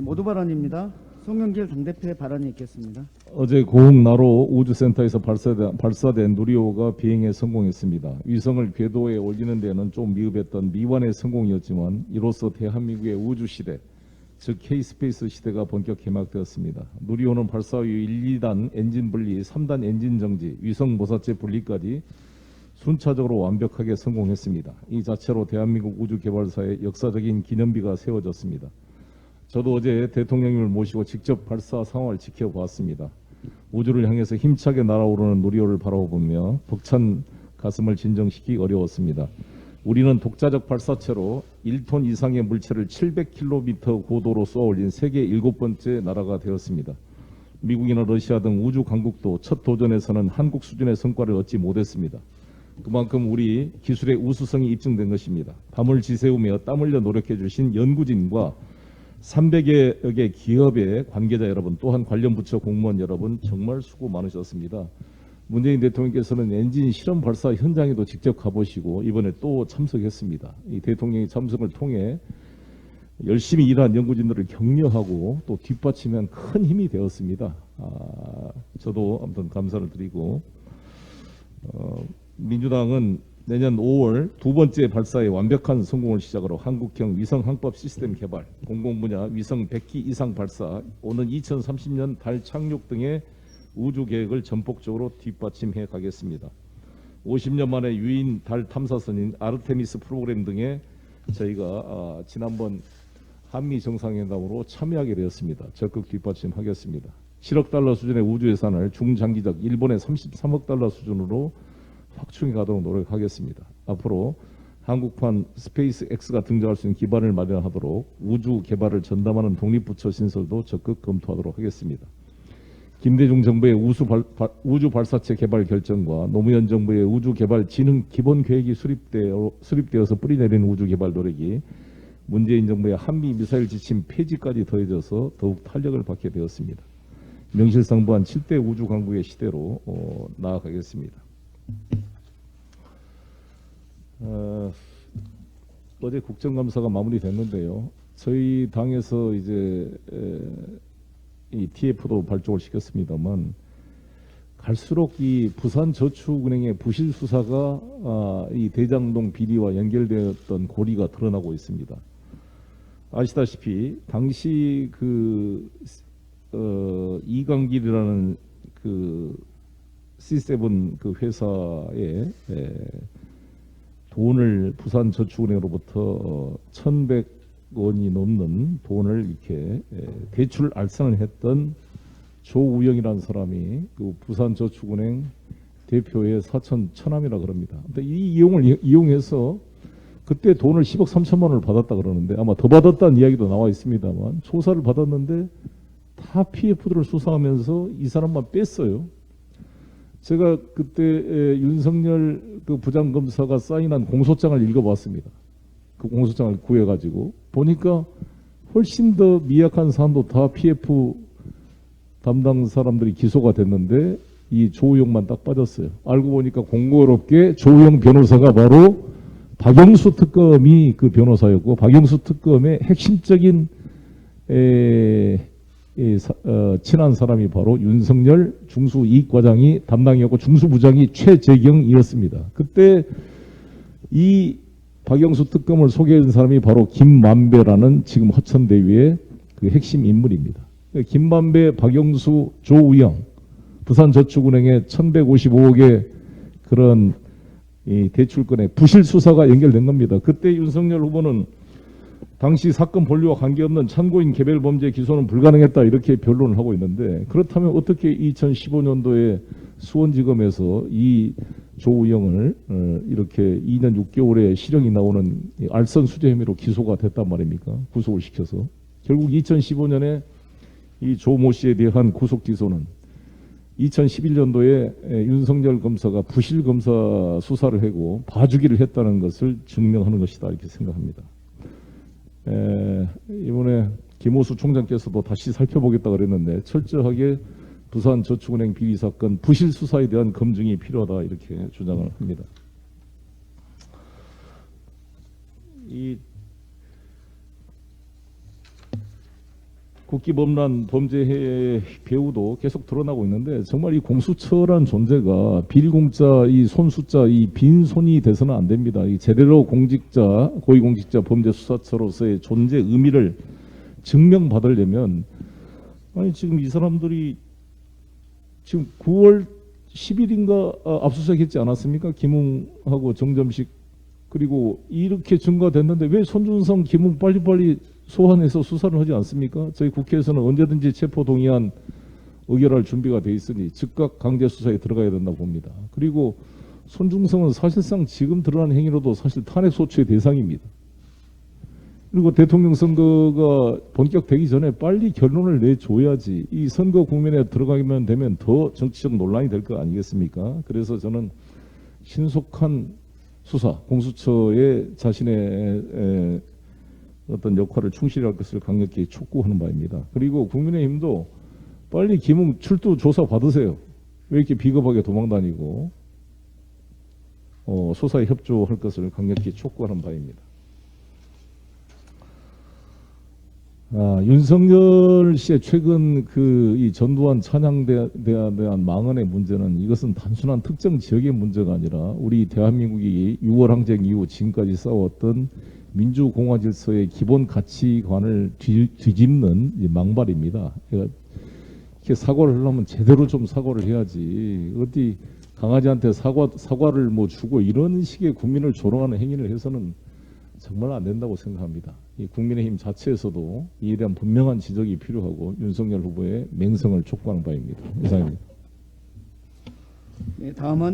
모두 발언입니다. 송영길 당대표의 발언이 있겠습니다. 어제 고흥 나로 우주센터에서 발사된 누리호가 비행에 성공했습니다. 위성을 궤도에 올리는 데는 좀 미흡했던 미완의 성공이었지만 이로써 대한민국의 우주시대, 즉 K-스페이스 시대가 본격 개막되었습니다. 누리호는 발사 후 1, 2단 엔진 분리, 3단 엔진 정지, 위성 모사체 분리까지 순차적으로 완벽하게 성공했습니다. 이 자체로 대한민국 우주개발사의 역사적인 기념비가 세워졌습니다. 저도 어제 대통령님을 모시고 직접 발사 상황을 지켜보았습니다. 우주를 향해서 힘차게 날아오르는 누리호를 바라보며 벅찬 가슴을 진정시키기 어려웠습니다. 우리는 독자적 발사체로 1톤 이상의 물체를 700km 고도로 쏘아올린 세계 7번째 나라가 되었습니다. 미국이나 러시아 등 우주 강국도 첫 도전에서는 한국 수준의 성과를 얻지 못했습니다. 그만큼 우리 기술의 우수성이 입증된 것입니다. 밤을 지새우며 땀 흘려 노력해 주신 연구진과 300여 개 기업의 관계자 여러분, 또한 관련 부처 공무원 여러분 정말 수고 많으셨습니다. 문재인 대통령께서는 엔진 실험 발사 현장에도 직접 가보시고 이번에 또 참석했습니다. 이 대통령의 참석을 통해 열심히 일한 연구진들을 격려하고 또 뒷받침한 큰 힘이 되었습니다. 저도 아무튼 감사를 드리고 민주당은 내년 5월 두 번째 발사의 완벽한 성공을 시작으로 한국형 위성 항법 시스템 개발, 공공분야 위성 100기 이상 발사, 오는 2030년 달 착륙 등의 우주 계획을 전폭적으로 뒷받침해 가겠습니다. 50년 만에 유인 달 탐사선인 아르테미스 프로그램 등에 저희가 지난번 한미 정상회담으로 참여하게 되었습니다. 적극 뒷받침하겠습니다. 7억 달러 수준의 우주 예산을 중장기적 일본의 33억 달러 수준으로 확충해 가도록 노력하겠습니다. 앞으로 한국판 스페이스 X가 등장할 수 있는 기반을 마련하도록 우주 개발을 전담하는 독립부처 신설도 적극 검토하도록 하겠습니다. 김대중 정부의 우주 발사체 개발 결정과 노무현 정부의 우주 개발 진흥 기본 계획이 수립되어서 뿌리내린 우주 개발 노력이 문재인 정부의 한미 미사일 지침 폐지까지 더해져서 더욱 탄력을 받게 되었습니다. 명실상부한 7대 우주 강국의 시대로 나아가겠습니다. 어제 국정감사가 마무리됐는데요. 저희 당에서 이제 이 TF도 발족을 시켰습니다만 갈수록 이 부산저축은행의 부실 수사가 이 대장동 비리와 연결되었던 고리가 드러나고 있습니다. 아시다시피 당시 이강길이라는 C7 그 회사에 돈을 부산저축은행으로부터 1,100원이 넘는 돈을 이렇게 대출 알선을 했던 조우영이라는 사람이 그 부산저축은행 대표의 사촌 처남이라 그럽니다. 근데 이 이용을 이용해서 그때 돈을 10억 3천만 원을 받았다 그러는데 아마 더 받았다는 이야기도 나와 있습니다만 조사를 받았는데 다 PF들을 수사하면서 이 사람만 뺐어요. 제가 그때 윤석열 그 부장검사가 사인한 공소장을 읽어봤습니다. 그 공소장을 구해가지고 보니까 훨씬 더 미약한 사안도 다 PF 담당 사람들이 기소가 됐는데 이 조우영만 딱 빠졌어요. 알고 보니까 공교롭게 조우영 변호사가 바로 박영수 특검이 그 변호사였고 박영수 특검의 핵심적인 친한 사람이 바로 윤석열 중수이익과장이 담당이었고 중수부장이 최재경이었습니다. 그때 이 박영수 특검을 소개한 사람이 바로 김만배라는 지금 허천대위의 그 핵심 인물입니다. 김만배, 박영수, 조우영, 부산저축은행의 1,155억의 그런 이 대출권의 부실 수사가 연결된 겁니다. 그때 윤석열 후보는 당시 사건 본류와 관계없는 참고인 개별 범죄 기소는 불가능했다 이렇게 변론을 하고 있는데 그렇다면 어떻게 2015년도에 수원지검에서 이 조우영을 이렇게 2년 6개월의 실형이 나오는 알선 수재 혐의로 기소가 됐단 말입니까? 구속을 시켜서. 결국 2015년에 이 조모 씨에 대한 구속 기소는 2011년도에 윤석열 검사가 부실 검사 수사를 하고 봐주기를 했다는 것을 증명하는 것이다 이렇게 생각합니다. 이번에 김호수 총장께서도 다시 살펴보겠다 그랬는데 철저하게 부산저축은행 비리 사건 부실 수사에 대한 검증이 필요하다 이렇게 주장을 합니다. 국기범란 범죄의 배후도 계속 드러나고 있는데 정말 이 공수처란 존재가 비리공자 이 손수자 이 빈손이 돼서는 안 됩니다. 이 제대로 공직자 고위공직자 범죄수사처로서의 존재 의미를 증명받으려면 아니 지금 이 사람들이 지금 9월 10일인가 압수수색했지 않았습니까? 김웅하고 정점식 그리고 이렇게 증거됐는데 왜 손준성, 김웅 빨리빨리 소환해서 수사를 하지 않습니까? 저희 국회에서는 언제든지 체포 동의안 의결할 준비가 돼 있으니 즉각 강제 수사에 들어가야 된다고 봅니다. 그리고 손준성은 사실상 지금 드러난 행위로도 사실 탄핵 소추의 대상입니다. 그리고 대통령 선거가 본격되기 전에 빨리 결론을 내줘야지 이 선거 국면에 들어가면 되면 더 정치적 논란이 될 거 아니겠습니까? 그래서 저는 신속한 수사, 공수처의 자신의 어떤 역할을 충실히 할 것을 강력히 촉구하는 바입니다. 그리고 국민의힘도 빨리 김웅 출두 조사 받으세요. 왜 이렇게 비겁하게 도망다니고 수사에 협조할 것을 강력히 촉구하는 바입니다. 윤석열 씨의 최근 이 전두환 찬양대에 대한 망언의 문제는 이것은 단순한 특정 지역의 문제가 아니라 우리 대한민국이 6월 항쟁 이후 지금까지 싸웠던 민주공화 질서의 기본 가치관을 뒤집는 망발입니다. 이렇게 사과를 하려면 제대로 좀 사과를 해야지. 어디 강아지한테 사과를 뭐 주고 이런 식의 국민을 조롱하는 행위를 해서는 정말 안 된다고 생각합니다. 이 국민의힘 자체에서도 이에 대한 분명한 지적이 필요하고 윤석열 후보의 맹성을 촉구하는 바입니다. 이상입니다. 네, 다음은